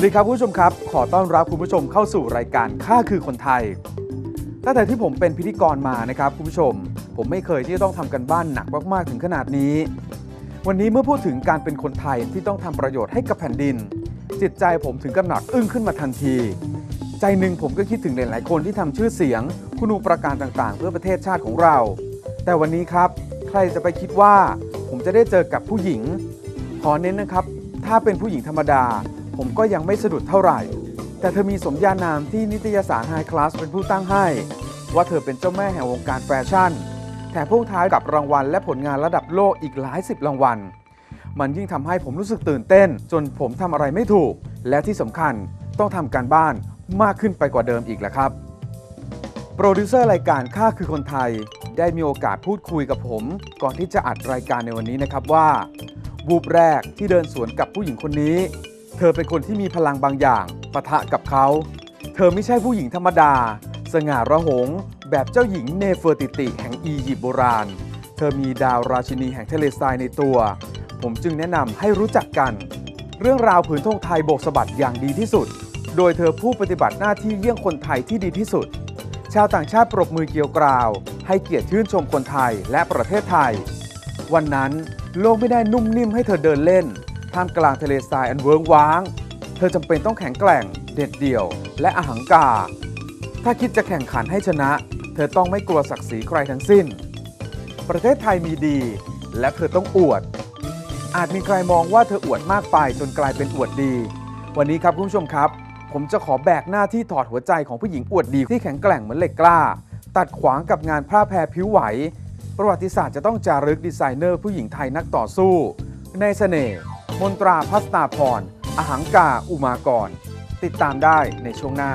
วัสดีครับคุณผู้ชมครับขอต้อนรับคุณผู้ชมเข้าสู่รายการข้าคือคนไทยตั้งแต่ที่ผมเป็นพิธีกรมานะครับคุณผู้ชมผมไม่เคยที่จะต้องทำกันบ้านหนักมากๆถึงขนาดนี้วันนี้เมื่อพูดถึงการเป็นคนไทยที่ต้องทำประโยชน์ให้กับแผ่นดินจิตใจผมถึงกับหนักอึ้งขึ้นมาทันทีใจหนึ่งผมก็คิดถึงหลายๆคนที่ทำชื่อเสียงคุณูปการต่างๆเพื่อประเทศชาติของเราแต่วันนี้ครับใครจะไปคิดว่าผมจะได้เจอกับผู้หญิงขอเน้นนะครับถ้าเป็นผู้หญิงธรรมดาผมก็ยังไม่สะดุดเท่าไหร่แต่เธอมีสมญานามที่นิตยสารไฮคลาสเป็นผู้ตั้งให้ว่าเธอเป็นเจ้าแม่แห่งวงการแฟชั่นแถมพ่วงท้ายกับรางวัลและผลงานระดับโลกอีกหลาย10รางวัลมันยิ่งทำให้ผมรู้สึกตื่นเต้นจนผมทำอะไรไม่ถูกและที่สำคัญต้องทำการบ้านมากขึ้นไปกว่าเดิมอีกแล้วครับโปรดิวเซอร์รายการข้าคือคนไทยได้มีโอกาสพูดคุยกับผมก่อนที่จะอัดรายการในวันนี้นะครับว่าวูบแรกที่เดินสวนกับผู้หญิงคนนี้เธอเป็นคนที่มีพลังบางอย่างปะทะกับเขาเธอไม่ใช่ผู้หญิงธรรมดาสง่าระหงแบบเจ้าหญิงเนเฟอร์ติติแห่งอียิปต์โบราณเธอมีดาวราชินีแห่งทะเลทรายในตัวผมจึงแนะนำให้รู้จักกันเรื่องราวผืนธงไทยโบกสะบัดอย่างดีที่สุดโดยเธอผู้ปฏิบัติหน้าที่เยี่ยงคนไทยที่ดีที่สุดชาวต่างชาติปรบมือเกลียวกราวให้เกียรติชื่นชมคนไทยและประเทศไทยวันนั้นโลกไม่ได้นุ่มนิ่มให้เธอเดินเล่นท่ามกลางทะเลทรายอันเวิ้งว้างเธอจำเป็นต้องแข็งแกร่งเด็ดเดี่ยวและอหังการถ้าคิดจะแข่งขันให้ชนะเธอต้องไม่กลัวศักดิ์ศรีใครทั้งสิ้นประเทศไทยมีดีและเธอต้องอวดอาจมีใครมองว่าเธออวดมากไปจนกลายเป็นอวดดีวันนี้ครับคุณผู้ชมครับผมจะขอแบกหน้าที่ถอดหัวใจของผู้หญิงอวดดีที่แข็งแกร่งเหมือนเหล็กกล้าตัดขวางกับงานผ้าแพรผิวไหวประวัติศาสตร์จะต้องจารึกดีไซเนอร์ผู้หญิงไทยนักต่อสู้ในเสน่ห์มนตราพัสนาพรอหังกาอุมากรติดตามได้ในช่วงหน้า